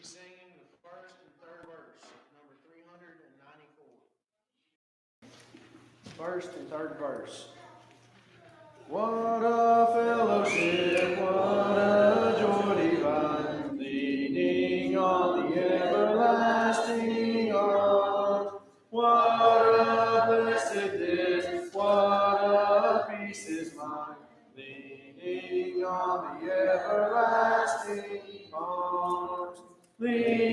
be singing the first and third verse, number 394. First and third verse. What a fellowship, what a joy divine, leaning on the everlasting arms. What a blessedness, what a peace is mine, leaning on the everlasting arms. Leaning,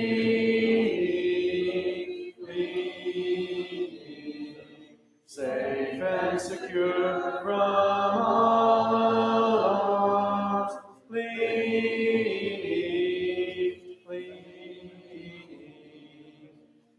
leaning, safe and secure from all alarms. Leaning, leaning,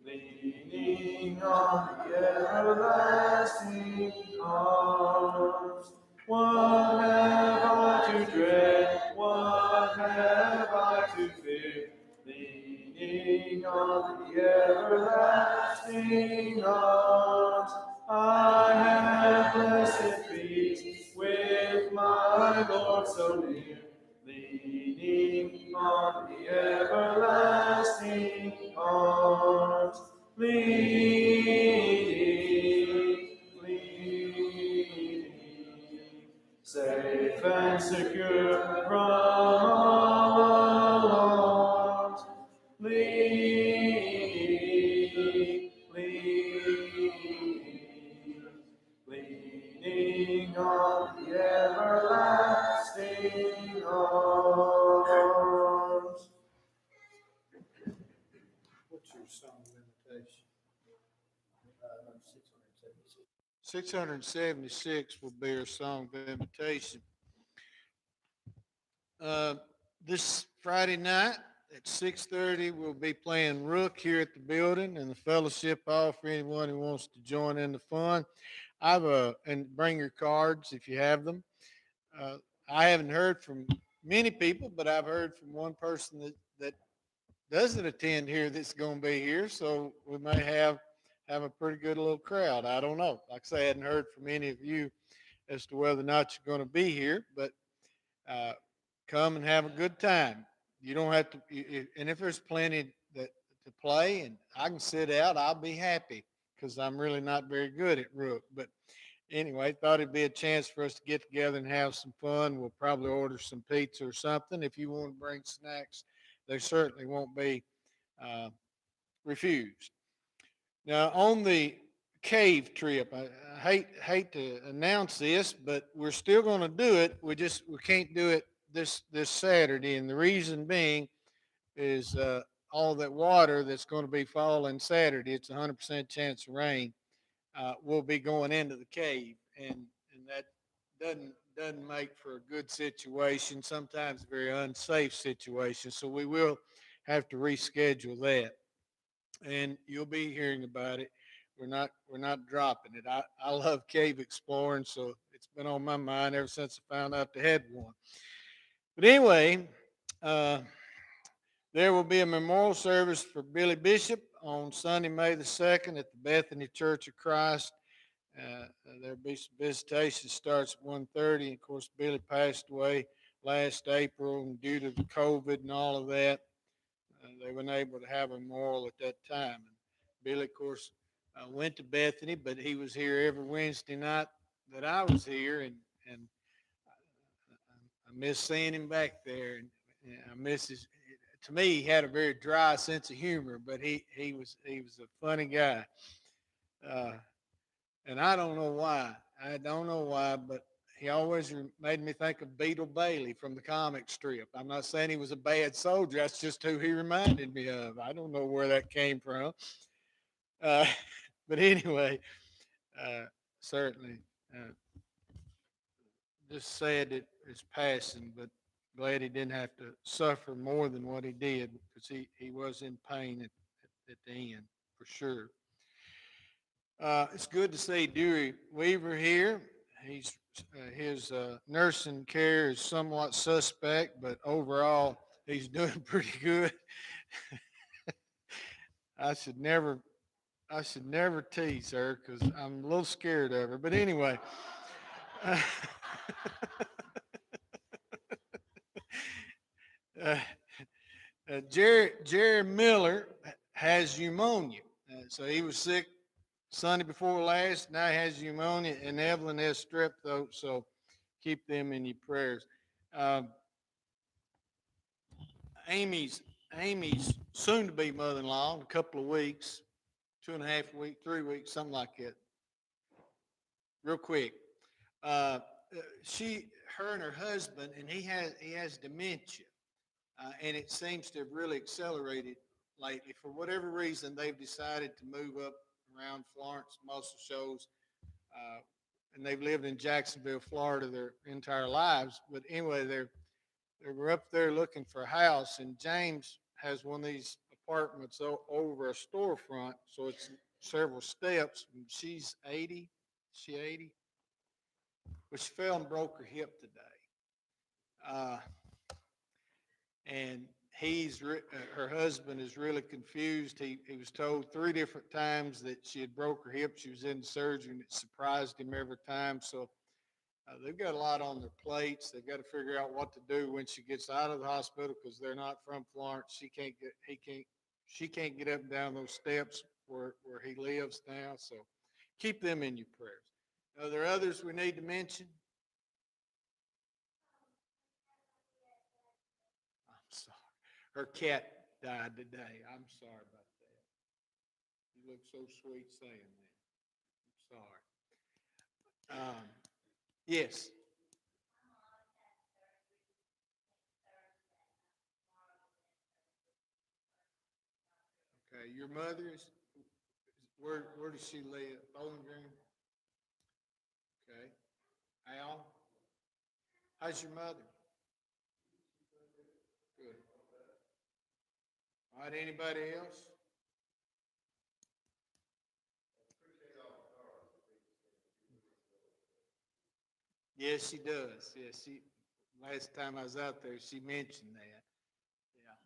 leaning on the everlasting arms. What have I to dread? What have I to fear? Leaning on the everlasting arms. I have blessed peace with my Lord so near. Leaning on the everlasting arms. Leaning, leaning, safe and secure from all alarms. Leaning, leaning, leaning on the everlasting arms. What's your song limitation? 676 will be our song of invitation. This Friday night at 6:30, we'll be playing Rook here at the building in the fellowship hall for anyone who wants to join in the fun. And bring your cards if you have them. Uh, I haven't heard from many people, but I've heard from one person that doesn't attend here that's going to be here, so we may have a pretty good little crowd. I don't know. Like I say, I hadn't heard from any of you as to whether or not you're going to be here, but uh, come and have a good time. You don't have to, and if there's plenty that to play, and I can sit out, I'll be happy because I'm really not very good at rook. But anyway, thought it'd be a chance for us to get together and have some fun. We'll probably order some pizza or something. If you want to bring snacks, they certainly won't be uh, refused. Now, on the cave trip, I hate to announce this, but we're still going to do it. We can't do it this Saturday, and the reason being is all that water that's going to be falling Saturday. It's 100% chance of rain. Will be going into the cave, and that doesn't make for a good situation. Sometimes a very unsafe situation. So we will have to reschedule that, and you'll be hearing about it. We're not dropping it. I love cave exploring, so it's been on my mind ever since I found out they had one. But anyway, uh, there will be a memorial service for Billy Bishop on Sunday, May the 2nd at the Bethany Church of Christ. There'll be some visitation. Starts at 1:30. Of course, Billy passed away last April, and due to the COVID and all of that, they weren't able to have a memorial at that time. And Billy, of course, went to Bethany, but he was here every Wednesday night that I was here, and I miss seeing him back there, and I miss his. To me, he had a very dry sense of humor, but he was a funny guy, uh, and I don't know why. I don't know why, but he always made me think of Beetle Bailey from the comic strip. I'm not saying he was a bad soldier. That's just who he reminded me of. I don't know where that came from, uh, but anyway, uh, certainly uh, just sad that it's passing, but glad he didn't have to suffer more than what he did because he was in pain at the end for sure. It's good to see Dewey Weaver here. His nursing care is somewhat suspect, but overall he's doing pretty good. I should never I should never tease her because I'm a little scared of her. But anyway, uh, uh, Jerry Miller has pneumonia. So he was sick Sunday before last. Now he has pneumonia, and Evelyn has strep throat. So keep them in your prayers. Um, Amy's soon to be mother-in-law in a couple of weeks, 2.5 weeks, 3 weeks, something like that. Real quick. Uh, her and her husband, and he has dementia, and it seems to have really accelerated lately. For whatever reason, they've decided to move up around Florence. Muscle shows, uh, and they've lived in Jacksonville, Florida, their entire lives. But anyway, they were up there looking for a house, and James has one of these apartments over a storefront, so it's several steps. And she's 80. She 80? Well, she fell and broke her hip today. Uh, and her husband is really confused. He was told 3 different times that she had broke her hip. She was in surgery, and it surprised him every time. So they've got a lot on their plates. They've got to figure out what to do when she gets out of the hospital because they're not from Florence. She can't get up and down those steps where he lives now. So keep them in your prayers. Are there others we need to mention? I'm sorry. Her cat died today. I'm sorry about that. You look so sweet saying that. I'm sorry. Yes. Okay. Your mother is where does she live? Bowling Green. Okay. Al, how's your mother? Good. All right. Anybody else? Yes, she does. Yes, she. Last time I was out there, she mentioned that. Yeah.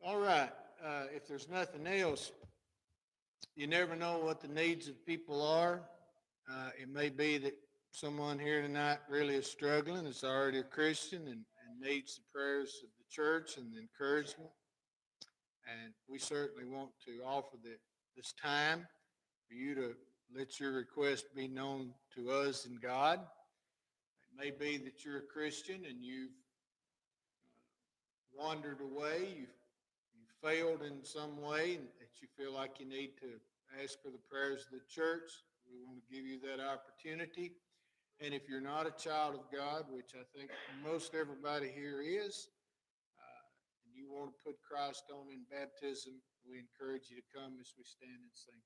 All right. If there's nothing else, you never know what the needs of people are. It may be that someone here tonight really is struggling, is already a Christian, and needs the prayers of the church and the encouragement. And we certainly want to offer this time for you to let your request be known to us and God. It may be that you're a Christian and you've wandered away, you've failed in some way, and that you feel like you need to ask for the prayers of the church. We want to give you that opportunity. And if you're not a child of God, which I think most everybody here is, and you want to put Christ on in baptism, we encourage you to come as we stand and sing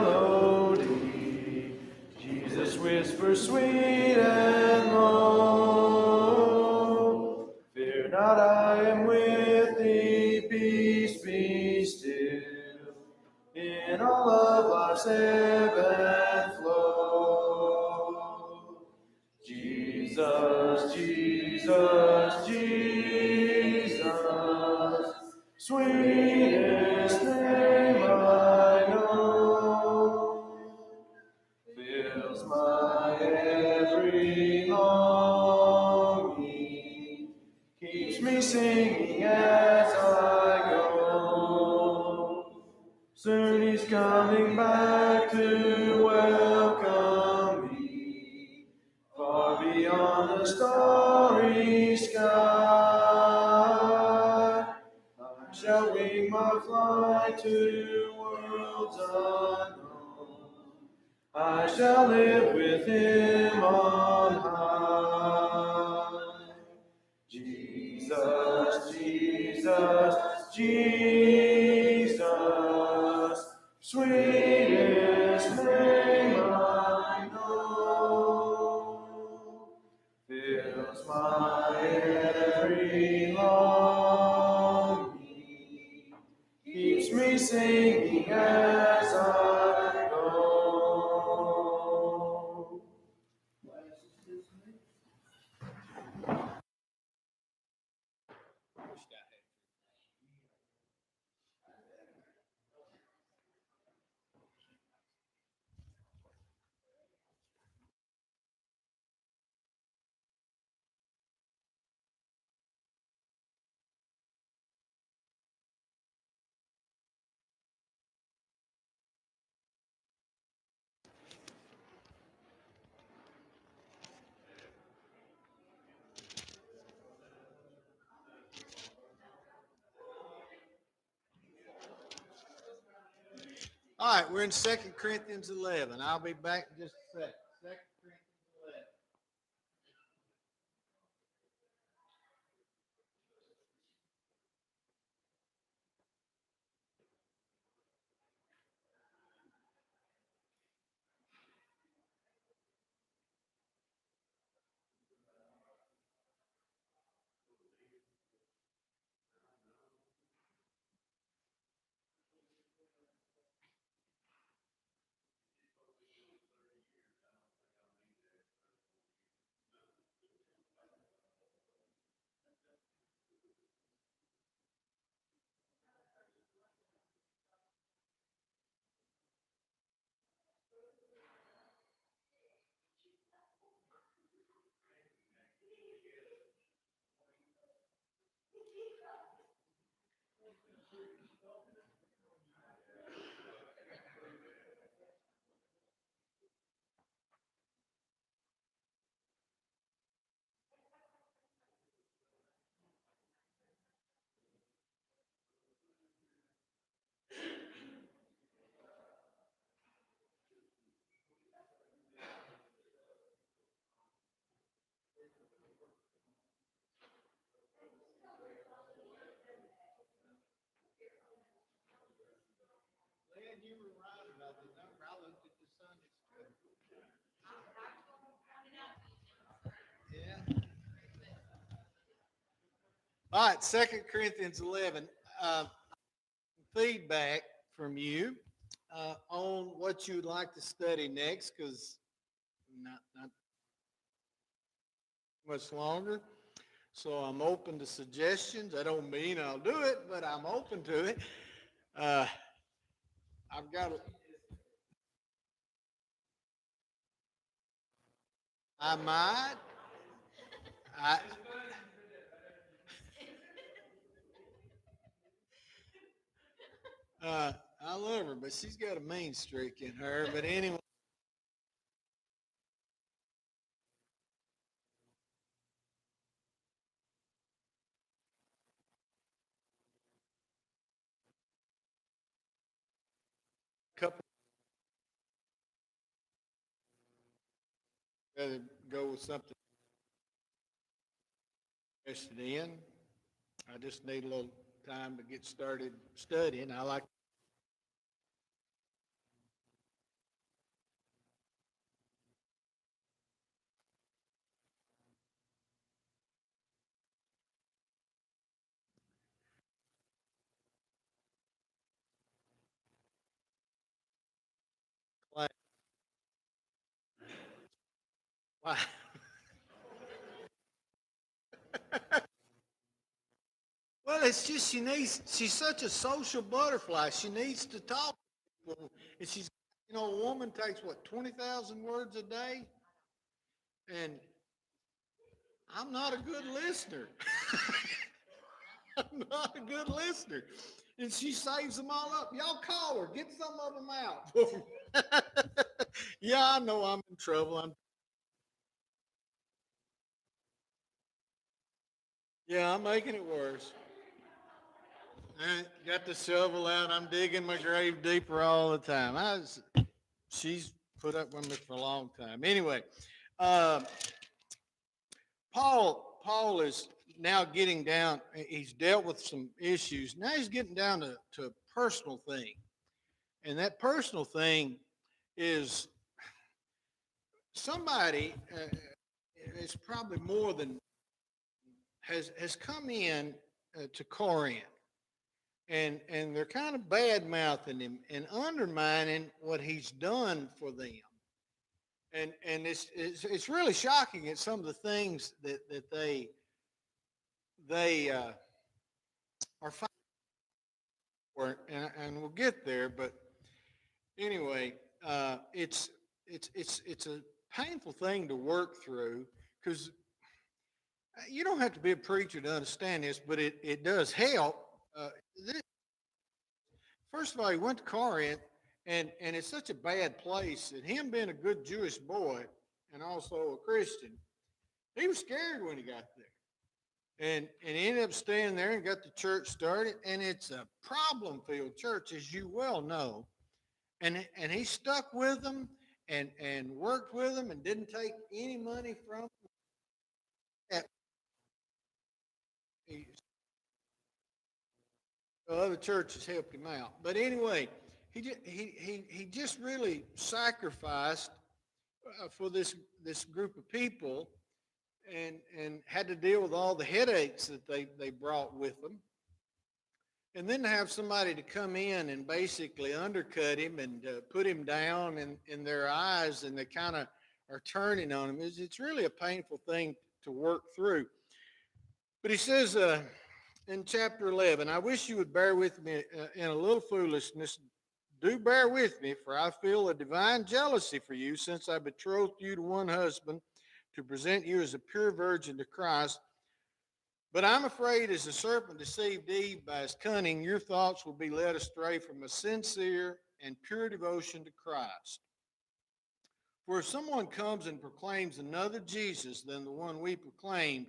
Melody, Jesus whispers sweet and low. Fear not, I am with thee, peace be still. In all of life's ebb and flow. Jesus, Jesus, Jesus, sweetest name I know, fills my every longing, keeps me singing as I go. Soon he's coming back to welcome me, far beyond the starry sky. I shall wing my flight to worlds unknown. I shall live with him on high. Jesus, Jesus, Jesus, sweetest name I know, fills my every longing, keeps me singing as I go. All right, we're in 2 Corinthians 11. I'll be back in just a second. 2 Corinthians 11. Glad you were right about the number. I looked at the Sunday school. Yeah. All right, 2 Corinthians 11. Feedback from you on what you would like to study next, because not much longer. So I'm open to suggestions. I don't mean I'll do it, but I'm open to it. Uh, I've got. I might. I. I love her, but she's got a mean streak in her. But anyway, a couple rather go with something interested in. I just need a little time to get started studying. I like class. Why? Well, it's just she's such a social butterfly. She needs to talk to people. And she's, a woman takes what, 20,000 words a day? And I'm not a good listener. I'm not a good listener. And she saves them all up. Y'all call her, get some of them out. Yeah, I know I'm in trouble. I'm making it worse. I got the shovel out. I'm digging my grave deeper all the time. She's put up with me for a long time. Anyway, uh, Paul is now getting down. He's dealt with some issues. Now he's getting down to a personal thing, and that personal thing is somebody. It's probably more than has come in to Corinth, and they're kind of bad mouthing him and undermining what he's done for them. And it's really shocking at some of the things that they are fighting for, and we'll get there. But anyway, it's a painful thing to work through, because you don't have to be a preacher to understand this, but it does help. This, first of all, he went to Corinth, and it's such a bad place that him being a good Jewish boy and also a Christian, he was scared when he got there. And he ended up staying there and got the church started, and it's a problem filled church, as you well know. and he stuck with them and worked with them and didn't take any money from them. Other churches helped him out. But anyway, he just really sacrificed for this group of people and had to deal with all the headaches that they brought with them. And then to have somebody to come in and basically undercut him and put him down in their eyes, and they kind of are turning on him, it's really a painful thing to work through. But he says in chapter 11, I wish you would bear with me in a little foolishness. Do bear with me, for I feel a divine jealousy for you, since I betrothed you to one husband to present you as a pure virgin to Christ. But I'm afraid, as the serpent deceived Eve by his cunning, your thoughts will be led astray from a sincere and pure devotion to Christ. For if someone comes and proclaims another Jesus than the one we proclaimed,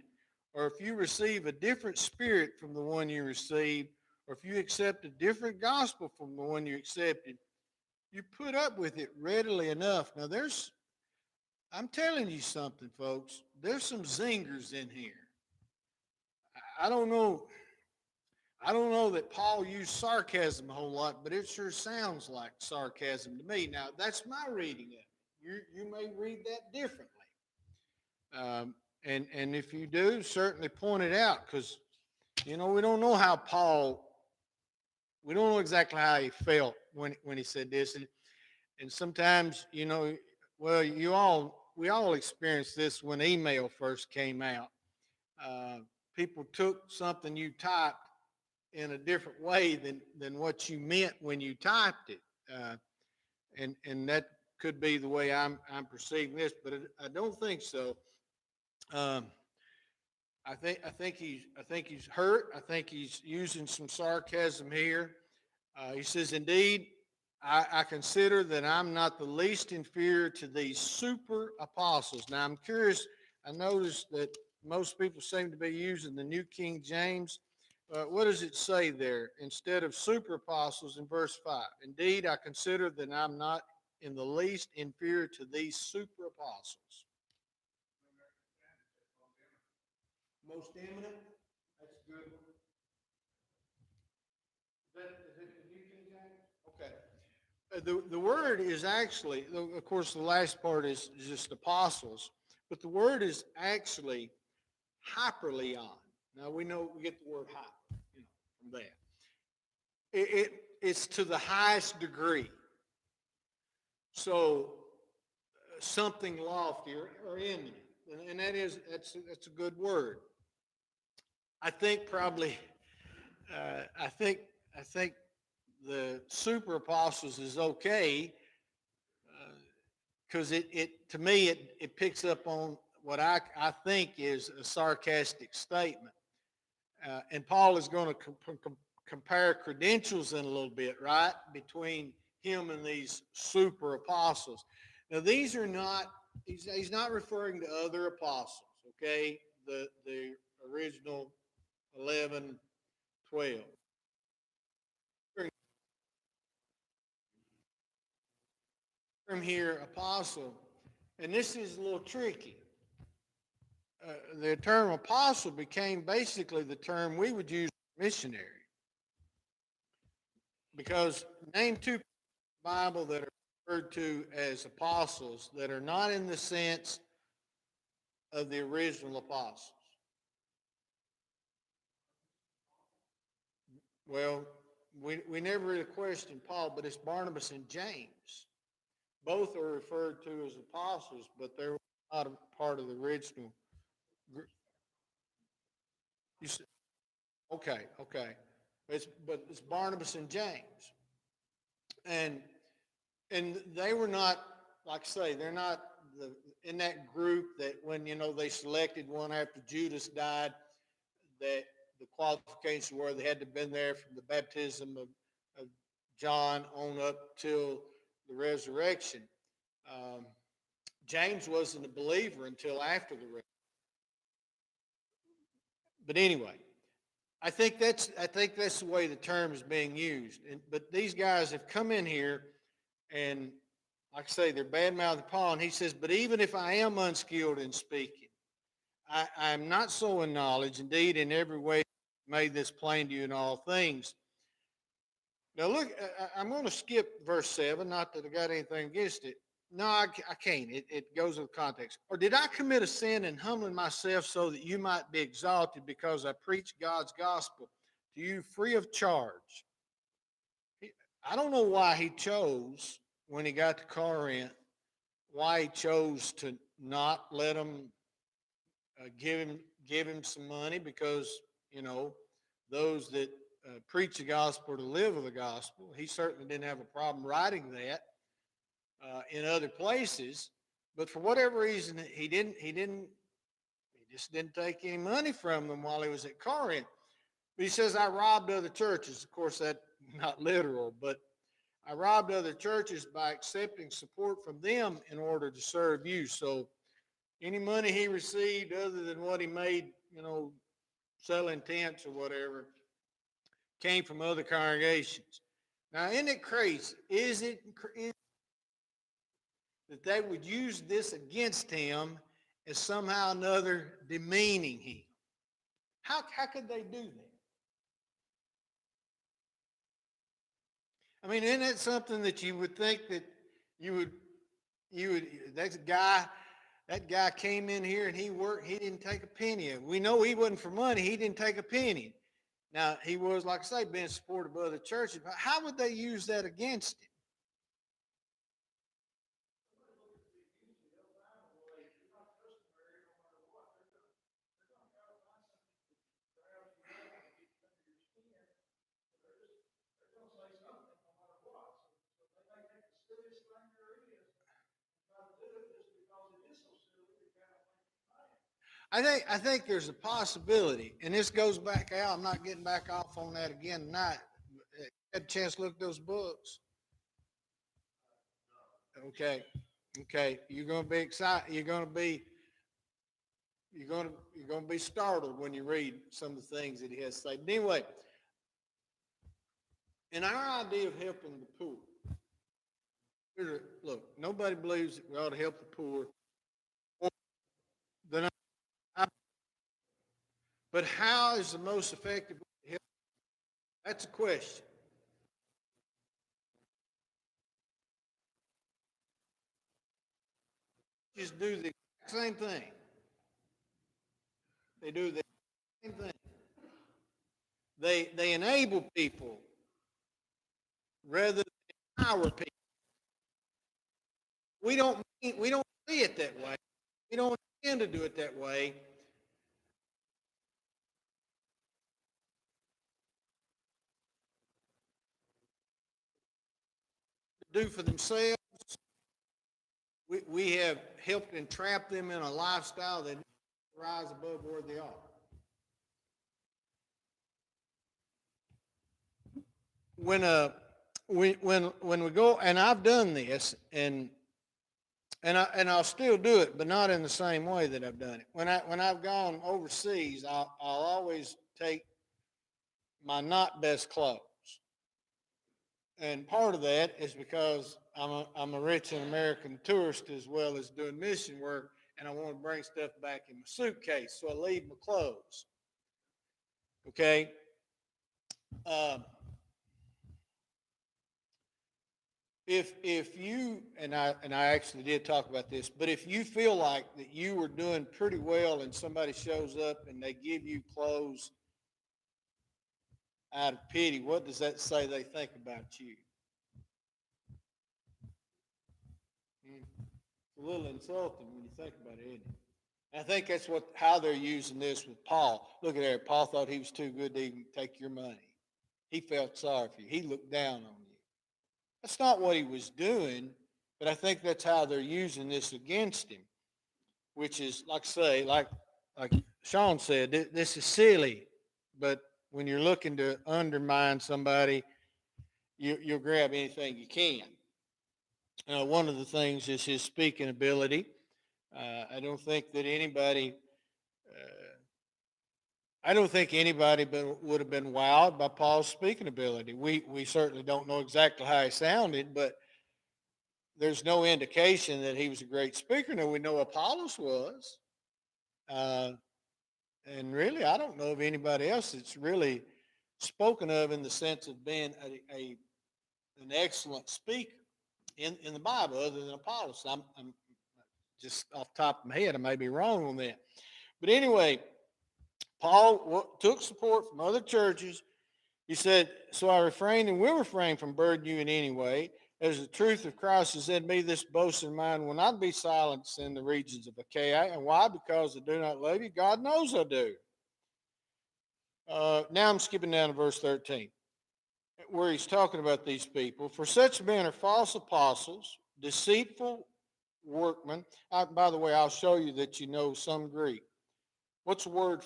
or if you receive a different spirit from the one you received, or if you accept a different gospel from the one you accepted, you put up with it readily enough. Now I'm telling you something, folks. There's some zingers in here. I don't know. I don't know that Paul used sarcasm a whole lot, but it sure sounds like sarcasm to me. Now, that's my reading of it. You may read that differently. And if you do, certainly point it out, because, we don't know how we don't know exactly how he felt when he said this. And sometimes, well, we all experienced this when email first came out. Uh, People took something you typed in a different way than what you meant when you typed it. And that could be the way I'm perceiving this, but I don't think so. Um, I think he's hurt. I think he's using some sarcasm here. He says, "Indeed, I consider that I'm not the least inferior to these super apostles." Now, I'm curious. I noticed that most people seem to be using the New King James. What does it say there instead of super apostles in verse 5? Indeed, I consider that I'm not in the least inferior to these super apostles. Most eminent. That's a good one. Is it the New King James? Okay. The word is actually, of course, the last part is just apostles, but the word is actually hyperleon. Now we know we get the word hyper, from that. It's to the highest degree. So something lofty or eminent, and that's a good word. I think probably, I think the super apostles is okay, because it to me it picks up on what I think is a sarcastic statement. And Paul is going to compare credentials in a little bit, right, between him and these super apostles. Now, these are not, he's not referring to other apostles, okay, the original 11, 12. From here, apostle, and this is a little tricky. The term apostle became basically the term we would use for missionary, because name two Bible that are referred to as apostles that are not in the sense of the original apostles. Well, we never really questioned Paul, but it's Barnabas and James. Both are referred to as apostles, but they're not a part of the original group. You said, okay. But it's Barnabas and James. And they were not, like I say, they're not in that group that when they selected one after Judas died, that the qualifications were they had to have been there from the baptism of John on up till the resurrection. Um, James wasn't a believer until after the resurrection. But anyway, I think that's the way the term is being used. But these guys have come in here And like I say, they're bad-mouthing Paul. And he says, but even if I am unskilled in speaking, I am not so in knowledge, indeed, in every way made this plain to you in all things. Now, look, I'm going to skip verse 7, not that I got anything against it. No, I can't. It goes with context. Or did I commit a sin in humbling myself so that you might be exalted because I preach God's gospel to you free of charge? I don't know why he chose, when he got to Corinth, why he chose to not let him give him some money, because you know those that preach the gospel to live with the gospel. He certainly didn't have a problem writing that in other places, but for whatever reason he just didn't take any money from them while he was at Corinth. But he says, I robbed other churches. Of course, that's not literal, but I robbed other churches by accepting support from them in order to serve you. So any money he received other than what he made, selling tents or whatever, came from other congregations. Now, isn't it crazy? Is it that they would use this against him as somehow or another demeaning him? How could they do that? I mean, isn't it something that you would think that you would that guy came in here and he worked, he didn't take a penny of it. We know he wasn't for money, he didn't take a penny. Now he was, like I say, being supported by other churches, but how would they use that against him? I think there's a possibility, and this goes back out. I'm not getting back off on that again tonight. Had a chance to look at those books. Okay, okay. You're going to be excited. You're going to be startled when you read some of the things that he has to say. But anyway, in our idea of helping the poor, look, nobody believes that we ought to help the poor. But how is the most effective way to help? That's a question. Just do the same thing. They do the same thing. They enable people rather than empower people. We don't see it that way. We don't intend to do it that way. Do for themselves. We have helped entrap them in a lifestyle that rise above where they are. When we go, and I've done this, and I'll still do it, but not in the same way that I've done it. When I've gone overseas, I'll always take my not best clothes, and part of that is because I'm a rich and American tourist as well as doing mission work, and I want to bring stuff back in my suitcase, so I leave my clothes. Okay. Um, if you, and I actually did talk about this, but if you feel like that you were doing pretty well and somebody shows up and they give you clothes out of pity, what does that say they think about you? It's a little insulting when you think about it, isn't it? And I think that's how they're using this with Paul. Look at there. Paul thought he was too good to even take your money. He felt sorry for you. He looked down on you. That's not what he was doing, but I think that's how they're using this against him, which is, like I say, like Sean said, this is silly, but when you're looking to undermine somebody, you'll grab anything you can. One of the things is his speaking ability. I don't think that anybody, uh, I don't think anybody would have been wowed by Paul's speaking ability. We certainly don't know exactly how he sounded, but there's no indication that he was a great speaker. Now, we know Apollos was. Uh, and really, I don't know of anybody else that's really spoken of in the sense of being an excellent speaker in the Bible other than Apollos. I'm just off the top of my head. I may be wrong on that. But anyway, Paul took support from other churches. He said, so I refrain and will refrain from burdening you in any way. As the truth of Christ is in me, this boast in mine will not be silenced in the regions of Achaia. And why? Because I do not love you. God knows I do. Now I'm skipping down to verse 13, where he's talking about these people. For such men are false apostles, deceitful workmen. By the way, I'll show you that you know some Greek. What's a word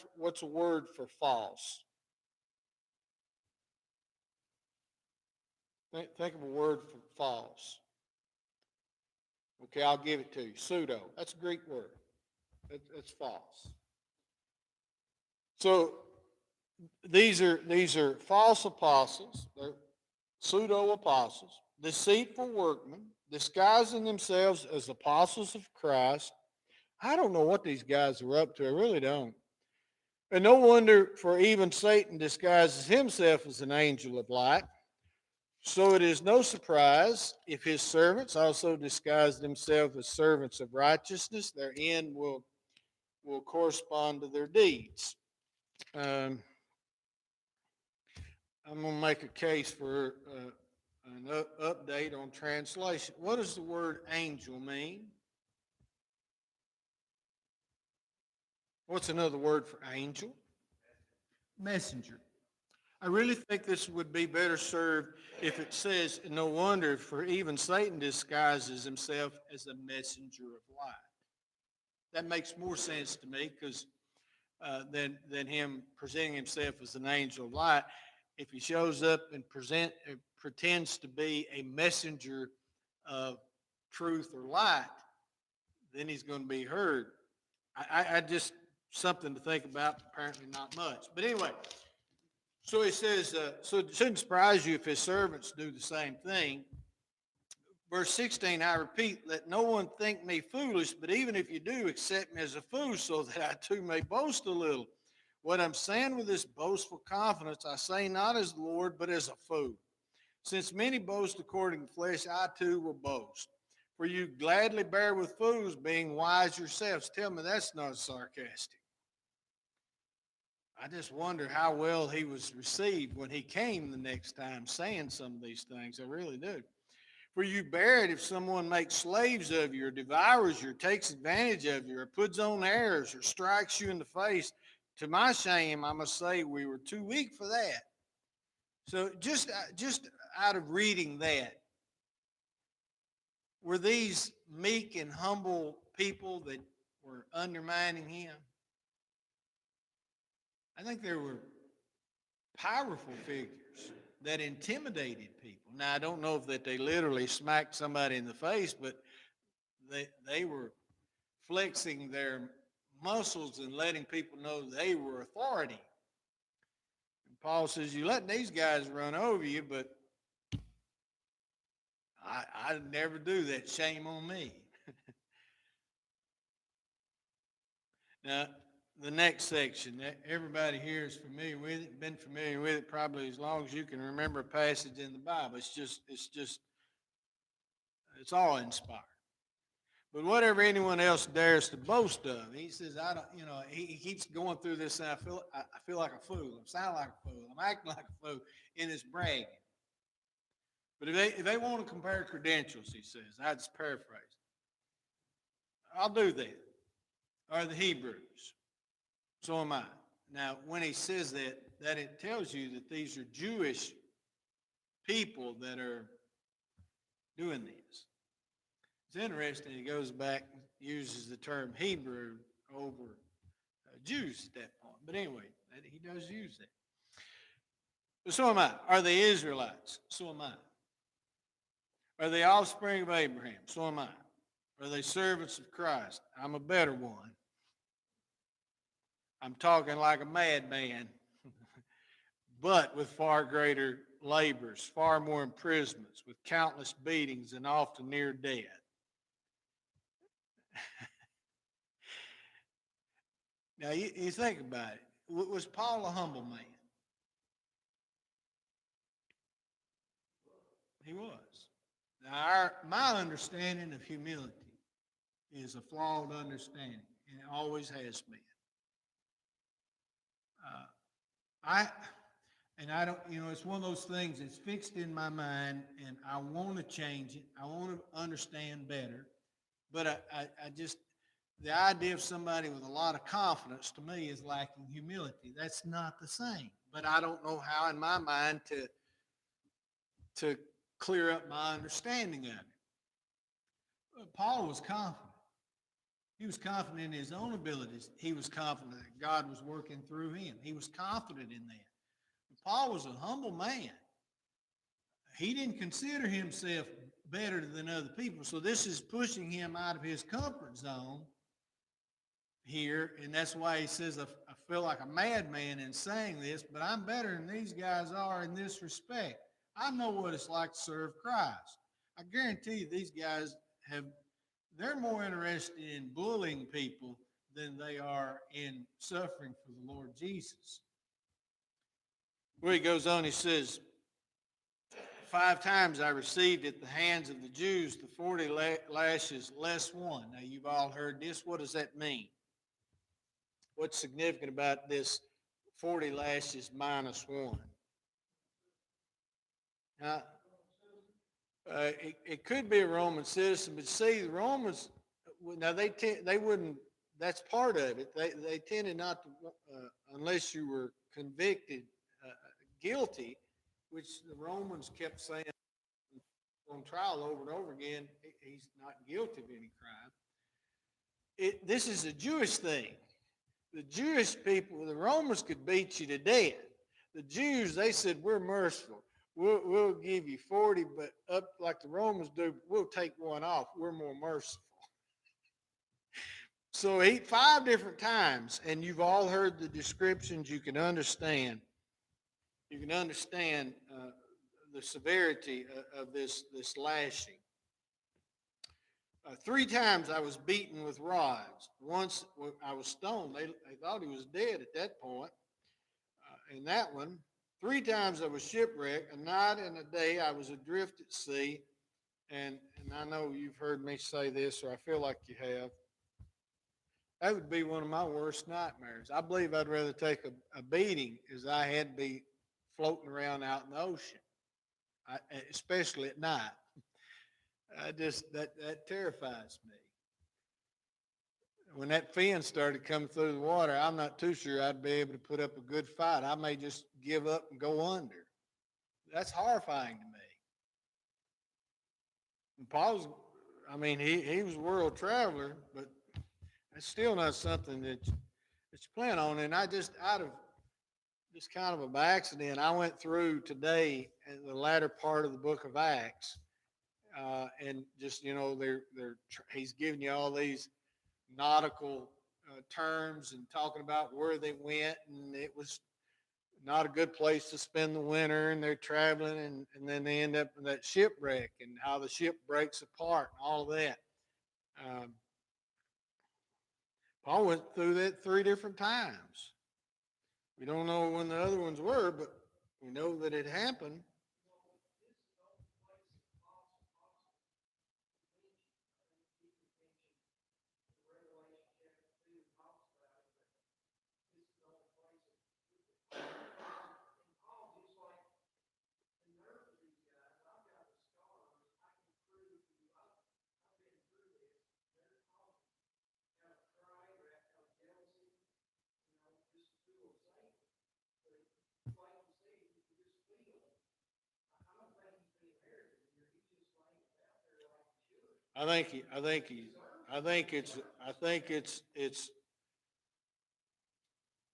for false? Think of a word for false. Okay, I'll give it to you. Pseudo. That's a Greek word. That's false. So these are false apostles. They're pseudo apostles, deceitful workmen, disguising themselves as apostles of Christ. I don't know what these guys are up to. I really don't. And no wonder, for even Satan disguises himself as an angel of light. So it is no surprise if his servants also disguise themselves as servants of righteousness. Their end will correspond to their deeds. Um, I'm going to make a case for an update on translation. What does the word angel mean? What's another word for angel? Messenger. I really think this would be better served if it says, no wonder, for even Satan disguises himself as a messenger of light. That makes more sense to me because than him presenting himself as an angel of light. If he shows up and pretends to be a messenger of truth or light, then he's going to be heard. I just something to think about. Apparently, not much. But anyway, so he says. So it shouldn't surprise you if his servants do the same thing. Verse 16, I repeat, let no one think me foolish, but even if you do, accept me as a fool, so that I too may boast a little. What I'm saying with this boastful confidence, I say not as the Lord, but as a fool. Since many boast according to flesh, I too will boast. For you gladly bear with fools, being wise yourselves. Tell me that's not sarcastic. I just wonder how well he was received when he came the next time saying some of these things. I really do. For you bear it if someone makes slaves of you, or devours you, or takes advantage of you, or puts on airs, or strikes you in the face. To my shame, I must say we were too weak for that. So just out of reading that, were these meek and humble people that were undermining him? I think there were powerful figures that intimidated people. Now, I don't know if that they literally smacked somebody in the face, but they were flexing their muscles and letting people know they were authority. And Paul says, you letting these guys run over you, but I'd never do that. Shame on me. Now, the next section, everybody here is familiar with it, been familiar with it probably as long as you can remember a passage in the Bible. It's all inspired. But whatever anyone else dares to boast of, he says, I don't, he keeps going through this, and I feel like a fool. I'm sounding like a fool. I'm acting like a fool in his bragging. But if they want to compare credentials, he says, I just paraphrase. I'll do that. Are the Hebrews. So am I. Now, when he says that it tells you that these are Jewish people that are doing this. It's interesting. He goes back and uses the term Hebrew over Jews at that point. But anyway, he does use that. But so am I. Are they Israelites? So am I. Are they offspring of Abraham? So am I. Are they servants of Christ? I'm a better one. I'm talking like a madman. but with far greater labors, far more imprisonments, with countless beatings, and often near death. Now, you think about it. Was Paul a humble man? He was. Now, my understanding of humility is a flawed understanding, and it always has been. Uh, I don't, it's one of those things that's fixed in my mind, and I want to change it. I want to understand better, but I just, the idea of somebody with a lot of confidence to me is lacking humility. That's not the same, but I don't know how in my mind to clear up my understanding of it. Paul was confident. He was confident in his own abilities. He was confident that God was working through him. He was confident in that. Paul was a humble man. He didn't consider himself better than other people. So this is pushing him out of his comfort zone here. And that's why he says, I feel like a madman in saying this, but I'm better than these guys are in this respect. I know what it's like to serve Christ. I guarantee you these guys they're more interested in bullying people than they are in suffering for the Lord Jesus. Where he goes on, he says, 5 times I received at the hands of the Jews the 40 lashes less one. Now, you've all heard this. What does that mean? What's significant about this 40 lashes minus 1? Now, it could be a Roman citizen, but see, the Romans, now they wouldn't, that's part of it. They tended not to, unless you were convicted guilty, which the Romans kept saying on trial over and over again, he's not guilty of any crime. This is a Jewish thing. The Jewish people, the Romans could beat you to death. The Jews, they said, we're merciful. We'll give you 40, but up like the Romans do, we'll take one off. We're more merciful. So 5 different times, and you've all heard the descriptions. You can understand. You can understand the severity of this lashing. 3 times I was beaten with rods. Once I was stoned. They thought he was dead at that point. In that one, 3 times I was shipwrecked. A night and a day I was adrift at sea. And I know you've heard me say this, or I feel like you have. That would be one of my worst nightmares. I believe I'd rather take a beating as I had to be floating around out in the ocean, especially at night. That terrifies me. When that fin started coming through the water, I'm not too sure I'd be able to put up a good fight. I may just give up and go under. That's horrifying to me. And Paul's, he was a world traveler, but it's still not something that you plan on. And out of just kind of by accident, I went through today in the latter part of the book of Acts, and just he's giving you all these nautical terms and talking about where they went, and it was not a good place to spend the winter, and they're traveling, and then they end up in that shipwreck and how the ship breaks apart and all of that. Paul went through that 3 different times. We don't know when the other ones were, but we know that it happened.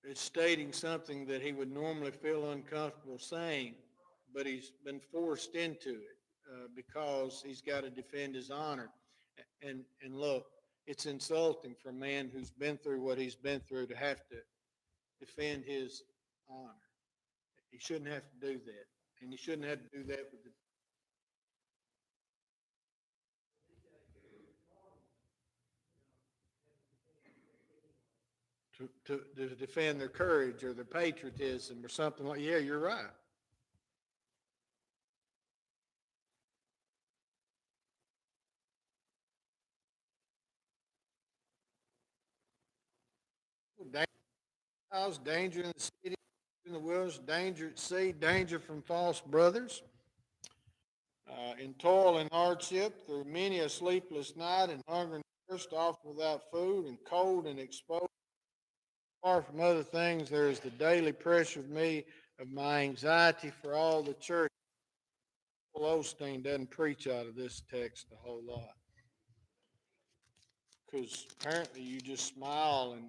It's stating something that he would normally feel uncomfortable saying, but he's been forced into it because he's got to defend his honor. And look, it's insulting for a man who's been through what he's been through to have to defend his honor. You shouldn't have to do that. And you shouldn't have to do that with to defend their courage or their patriotism or something like. Yeah, you're right. Danger, danger in the city, in the wilderness, danger at sea, danger from false brothers. In toil and hardship, through many a sleepless night, and hunger and thirst, often without food, and cold and exposed. Far from other things, there is the daily pressure of me, of my anxiety for all the church. Joel Osteen doesn't preach out of this text a whole lot because apparently you just smile and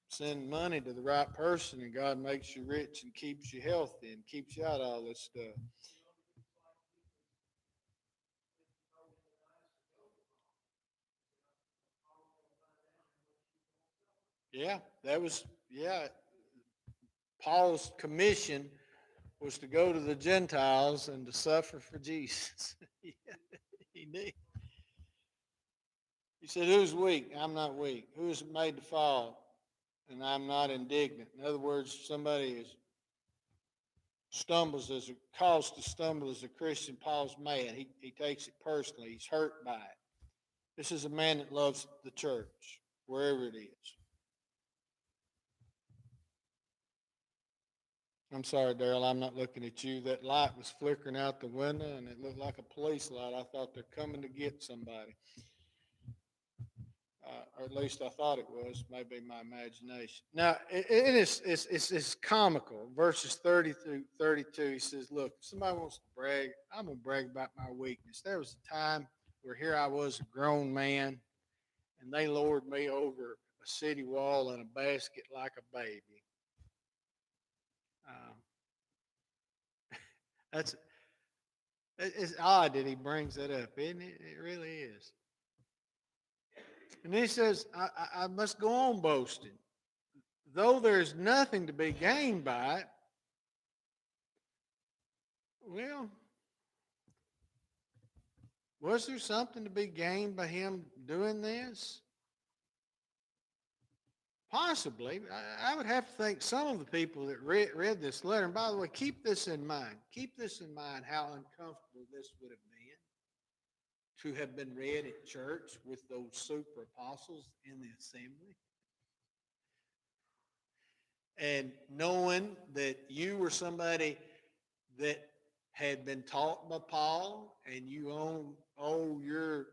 send money to the right person, and God makes you rich and keeps you healthy and keeps you out of all this stuff. Yeah, that was, yeah, Paul's commission was to go to the Gentiles and to suffer for Jesus. Yeah, he did. He said, who's weak? I'm not weak. Who is made to fall? And I'm not indignant. In other words, somebody is stumbles as a cause to stumble as a Christian, Paul's mad. He takes it personally. He's hurt by it. This is a man that loves the church, wherever it is. I'm sorry, Daryl, I'm not looking at you. That light was flickering out the window and it looked like a police light. I thought they're coming to get somebody. Or at least I thought it was, maybe my imagination. Now, it's comical. Verses 30 through 32, he says, look, if somebody wants to brag, I'm going to brag about my weakness. There was a time where here I was, a grown man, and they lowered me over a city wall in a basket like a baby. Uh, that's it's odd that he brings that up, isn't it? It really is. And he says, I must go on boasting. Though there's nothing to be gained by it, well, was there something to be gained by him doing this? Possibly. I would have to think some of the people that read this letter, and by the way, keep this in mind. Keep this in mind how uncomfortable this would have been to have been read at church with those super apostles in the assembly. And knowing that you were somebody that had been taught by Paul and you owe your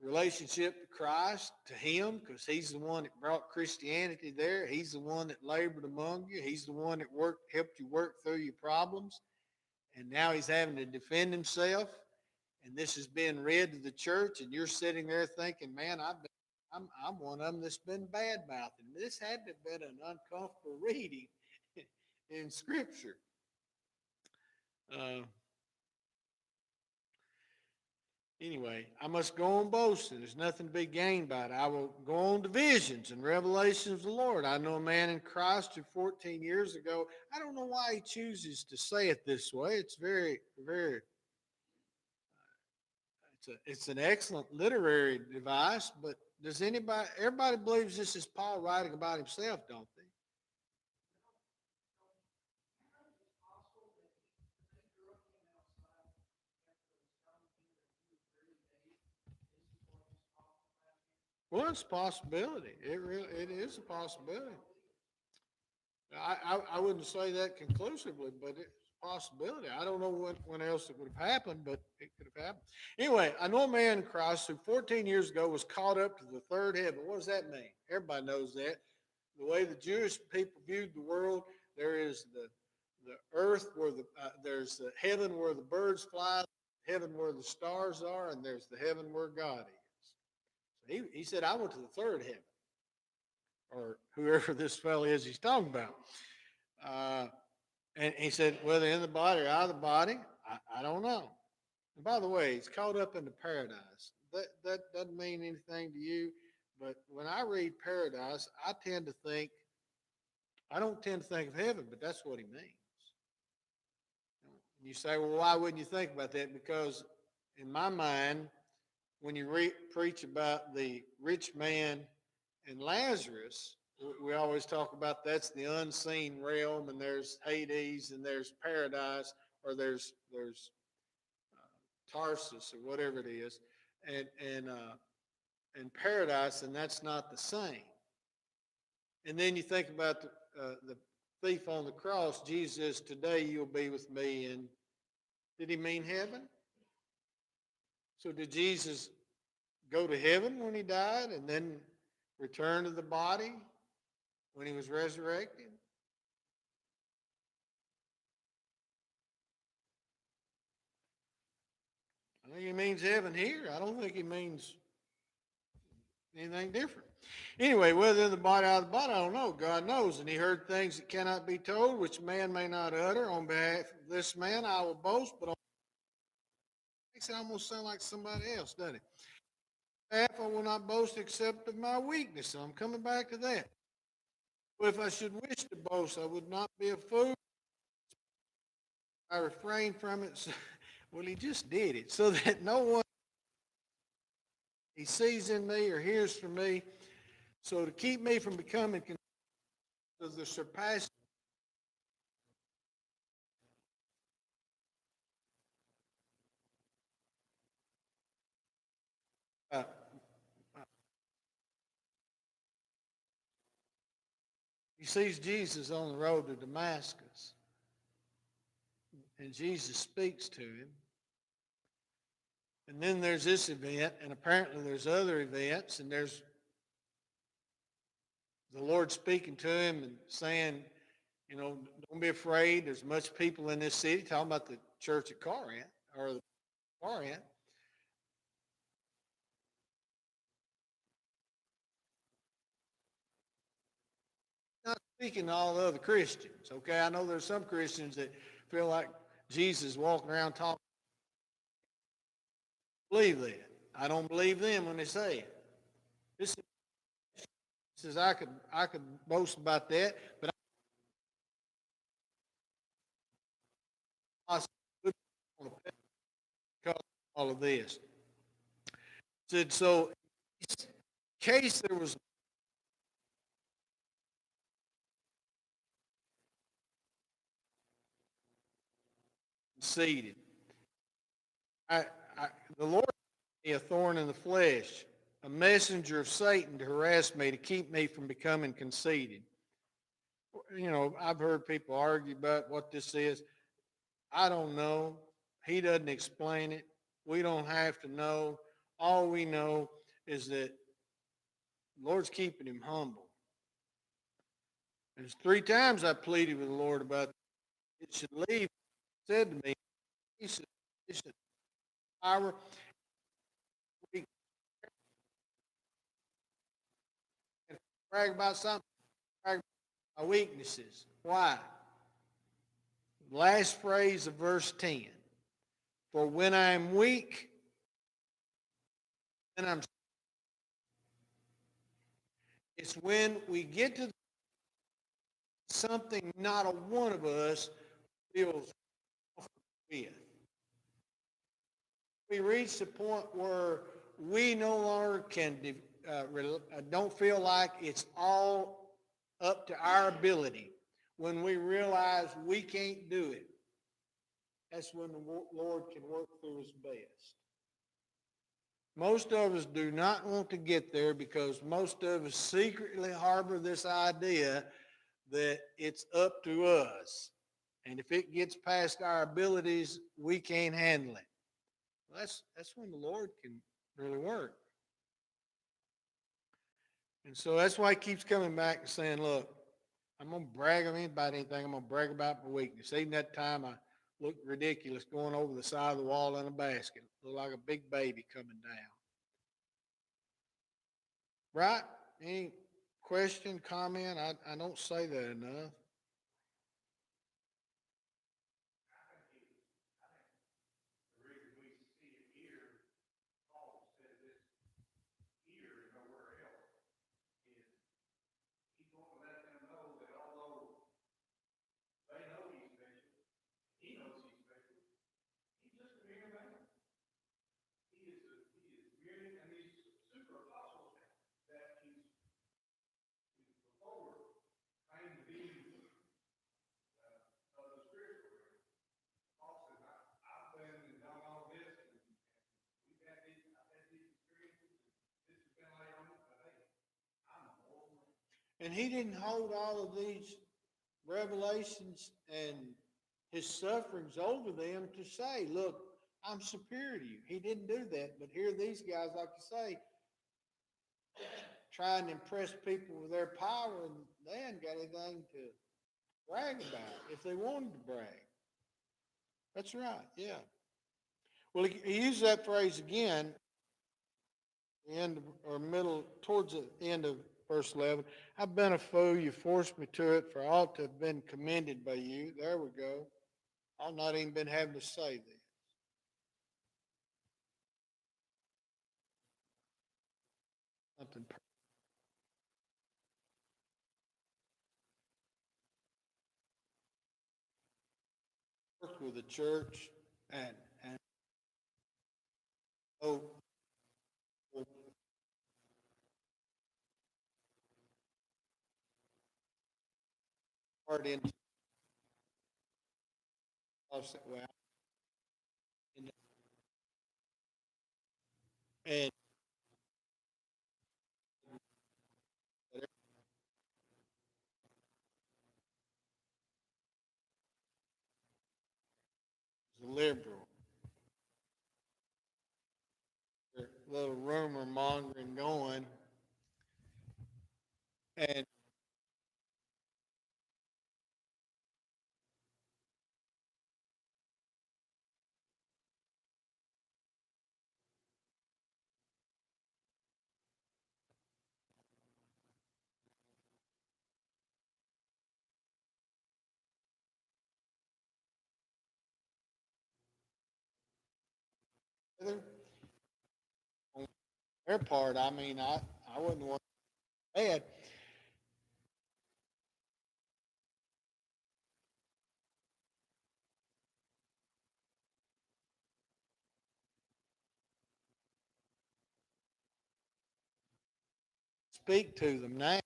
relationship to Christ to him because he's the one that brought Christianity there. He's the one that labored among you. He's the one that helped you work through your problems. And now he's having to defend himself. And this has been read to the church, and you're sitting there thinking, man, I'm one of them that's been bad mouthing. This had to have been an uncomfortable reading in Scripture. Uh, Anyway, I must go on boasting. There's nothing to be gained by it. I will go on to visions and revelations of the Lord. I know a man in Christ who 14 years ago, I don't know why he chooses to say it this way. It's very, very, it's an excellent literary device, but everybody believes this is Paul writing about himself, don't they? Well, it's a possibility. It is a possibility. I wouldn't say that conclusively, but it's a possibility. I don't know when else it would have happened, but it could have happened. Anyway, I know a man in Christ who 14 years ago was caught up to the third heaven. What does that mean? Everybody knows that. The way the Jewish people viewed the world, there is the earth where there's the heaven where the birds fly, heaven where the stars are, and there's the heaven where God is. So he said, I went to the third heaven, or whoever this fellow is he's talking about. Uh, and he said, whether in the body or out of the body, I don't know. And by the way, he's caught up into paradise. That doesn't mean anything to you, but when I read paradise, I don't tend to think of heaven, but that's what he means. You say, well, why wouldn't you think about that? Because in my mind, when you preach about the rich man and Lazarus, we always talk about that's the unseen realm, and there's Hades, and there's paradise, or there's Tarsus, or whatever it is, and and paradise, and that's not the same. And then you think about the thief on the cross. Jesus, today you'll be with me. And did he mean heaven? So did Jesus go to heaven when he died and then return to the body when he was resurrected? I think he means heaven here. I don't think he means anything different. Anyway, whether in the body or out of the body, I don't know. God knows. And he heard things that cannot be told, which man may not utter. On behalf of this man, I will boast, but on makes it almost sound like somebody else, doesn't it? Behalf, I will not boast except of my weakness. So I'm coming back to that. But if I should wish to boast, I would not be a fool. I refrain from it. Well, he just did it so that no one he sees in me or hears from me. So to keep me from becoming of the surpassing. Uh, he sees Jesus on the road to Damascus, and Jesus speaks to him. And then there's this event, and apparently there's other events, and there's the Lord speaking to him and saying, you know, don't be afraid. There's much people in this city, talking about the church at Corinth, or the Corinth. Not speaking to all the other Christians, okay? I know there's some Christians that feel like Jesus walking around talking. Believe that. I don't believe them when they say it. This says I could boast about that, but I because of all of this. Said so. In case there was conceited, I, I the Lord gave me a thorn in the flesh, a messenger of Satan to harass me, to keep me from becoming conceited. You know, I've heard people argue about what this is. I don't know. He doesn't explain it. We don't have to know. All we know is that the Lord's keeping him humble. There's 3 times I pleaded with the Lord about it should leave. He said to me, he said, power, we can brag about something, brag about my weaknesses. Why? Last phrase of verse 10. For when I'm weak, then I'm. It's when we get to something not a one of us feels with. We reach the point where we no longer don't feel like it's all up to our ability. When we realize we can't do it, that's when the Lord can work through his best. Most of us do not want to get there because most of us secretly harbor this idea that it's up to us. And if it gets past our abilities, we can't handle it. Well, that's when the Lord can really work. And so that's why he keeps coming back and saying, look, I'm going to brag about anything. I'm going to brag about my weakness. Even that time I looked ridiculous going over the side of the wall in a basket. Looked like a big baby coming down. Right? Any question, comment? I don't say that enough. And he didn't hold all of these revelations and his sufferings over them to say, look, I'm superior to you. He didn't do that. But here these guys, like you say, trying to impress people with their power, and they ain't got anything to brag about if they wanted to brag. That's right, yeah. Well, he used that phrase again, the end of, or middle, towards the end of verse 11. I've been a fool, you forced me to it, for I ought to have been commended by you. There we go. I've not even been having to say this. Something perfect with the church and oh, hard into well, and there's a liberal, little rumor mongering going, and on their part, I mean, I wouldn't want to add. Speak to them now.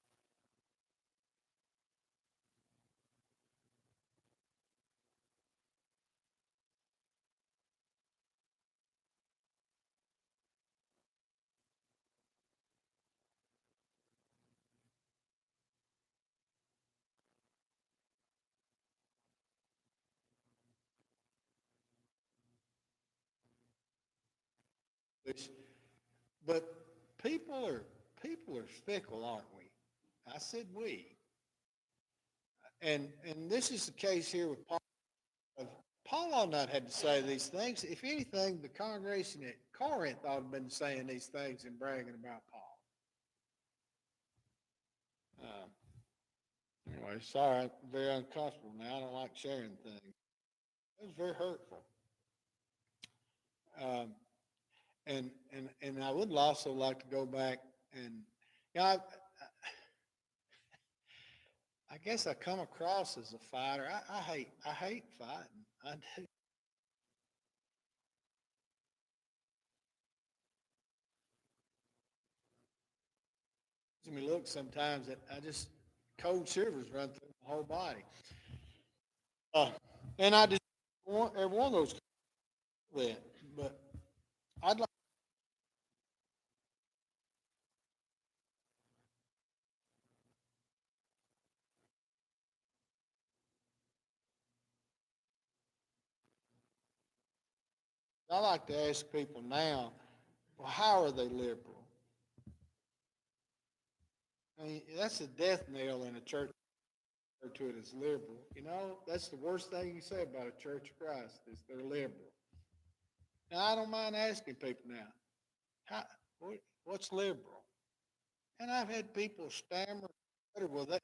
But people are people are fickle, aren't we? I said we, and this is the case here with Paul. Paul ought not had to say these things. If anything, the congregation at Corinth ought to have been saying these things and bragging about Paul. Anyway, sorry, I'm very uncomfortable now. I don't like sharing things. It was very hurtful. Um, and I would also like to go back and, you know, I guess I come across as a fighter. I hate fighting. I do. Gives me look sometimes that I just cold shivers run through my whole body. Uh, and I just want every one of those that, but I'd like I like to ask people now, well, how are they liberal? I mean, that's a death knell in a church to it as liberal. You know, that's the worst thing you can say about a church of Christ is they're liberal. Now I don't mind asking people now, how, what's liberal? And I've had people stammer, well, they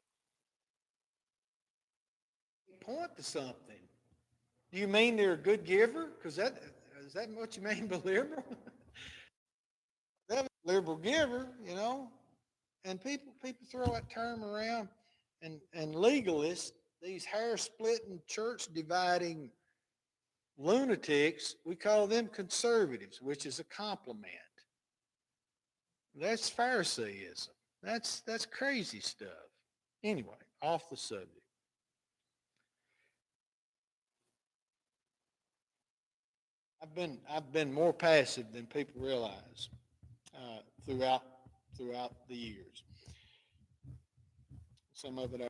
point to something. Do you mean they're a good giver? Because that is that what you mean by liberal? They're a liberal giver, you know. And people throw that term around, and legalists, these hair splitting, church dividing lunatics, we call them conservatives, which is a compliment. That's Pharisaism. That's crazy stuff. Anyway, off the subject. I've been more passive than people realize throughout the years. some of it.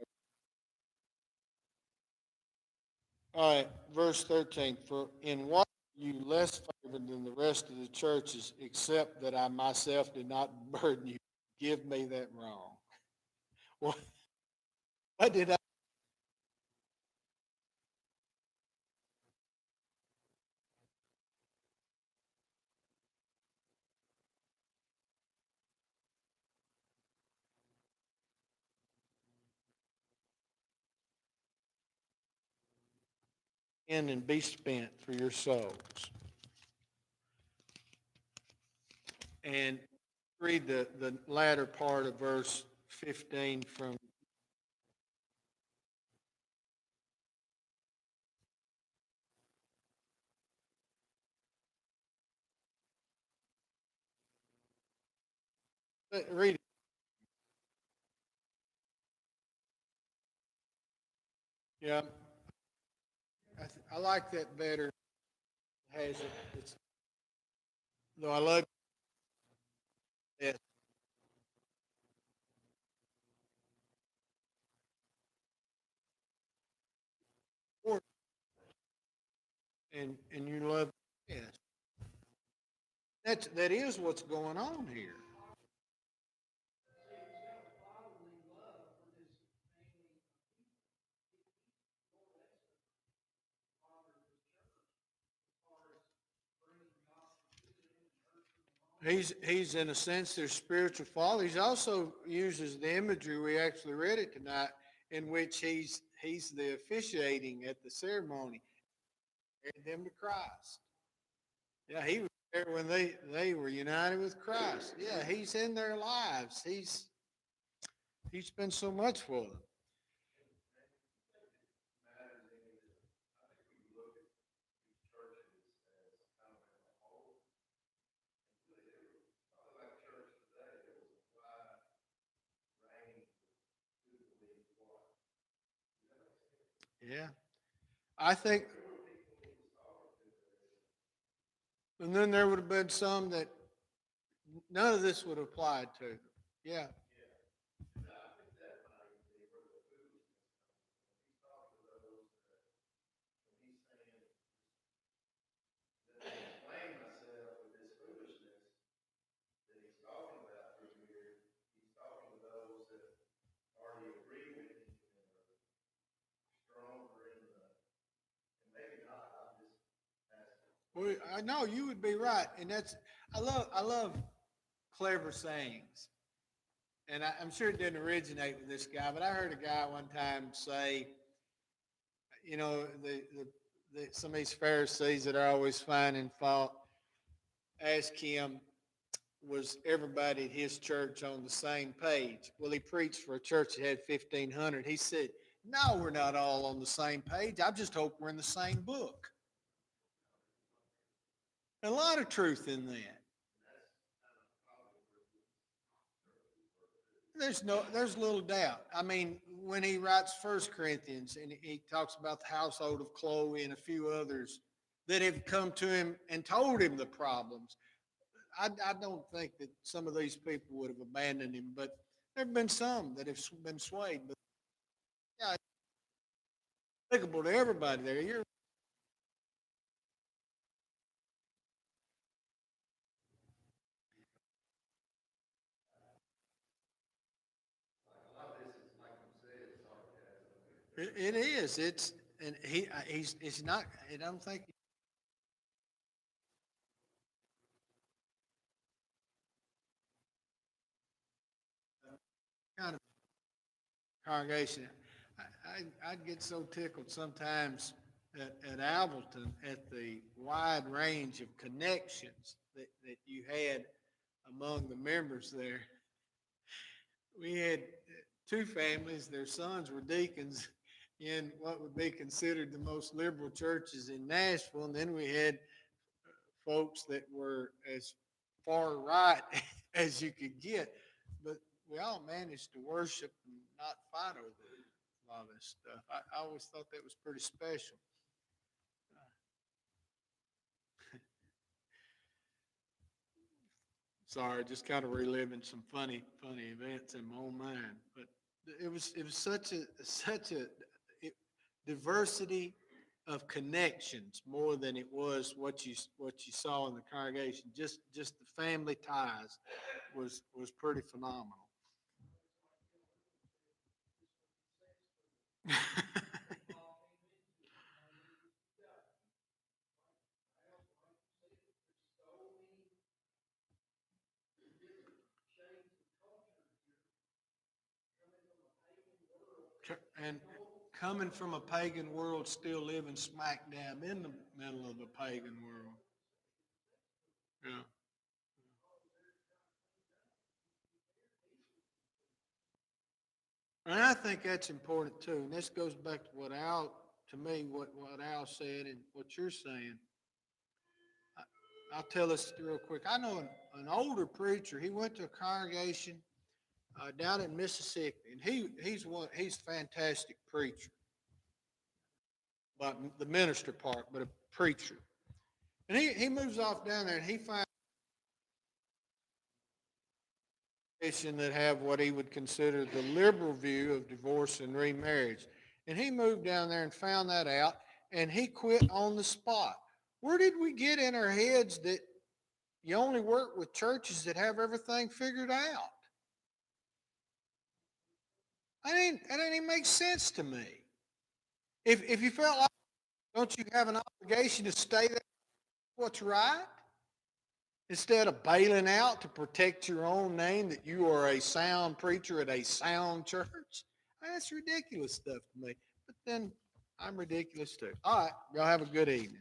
All right, verse 13. For in what are you less favored than the rest of the churches, except that I myself did not burden you? Give me that wrong. What, what did I in and be spent for your souls? And read the latter part of verse 15 from. Read it. Yeah, I like that better. Has it? It's, though I love it, and you love yes. That is what's going on here. He's in a sense their spiritual father. He also uses the imagery we actually read it tonight, in which he's the officiating at the ceremony, led them to Christ. Yeah, he was there when they were united with Christ. Yeah, he's in their lives. He's been so much for them. Yeah, I think, and then there would have been some that none of this would apply to. Yeah, well, I know you would be right, and that's I love clever sayings, and I'm sure it didn't originate with this guy, but I heard a guy one time say, some of these Pharisees that are always finding fault, ask him, was everybody at his church on the same page? Well, he preached for a church that had 1,500. He said, no, we're not all on the same page. I just hope we're in the same book. A lot of truth in that. There's little doubt. I mean, when he writes First Corinthians and he talks about the household of Chloe and a few others that have come to him and told him the problems, I don't think that some of these people would have abandoned him, but there have been some that have been swayed. But yeah, it's applicable to everybody there. It is. It's and he's not. I don't think kind of congregation. I'd get so tickled sometimes at Appleton at the wide range of connections that you had among the members there. We had two families, their sons were deacons in what would be considered the most liberal churches in Nashville. And then we had folks that were as far right as you could get. But we all managed to worship and not fight over a lot of this stuff. I always thought that was pretty special. Sorry, just kind of reliving some funny events in my own mind. But it was such a it- diversity of connections more than it was what you saw in the congregation. Just the family ties was pretty phenomenal. And coming from a pagan world, still living smack dab in the middle of the pagan world. Yeah. And I think that's important too. And this goes back to what Al, to me, what Al said and what you're saying. I'll tell this real quick. I know an older preacher. He went to a congregation down in Mississippi, and he's a fantastic preacher, but the minister part, but a preacher. And he moves off down there, and he finds a congregation that have what he would consider the liberal view of divorce and remarriage. And he moved down there and found that out, and he quit on the spot. Where did we get in our heads that you only work with churches that have everything figured out? That didn't even make sense to me. If you felt like, don't you have an obligation to stay there what's right? Instead of bailing out to protect your own name that you are a sound preacher at a sound church? That's ridiculous stuff to me. But then I'm ridiculous too. All right, y'all have a good evening.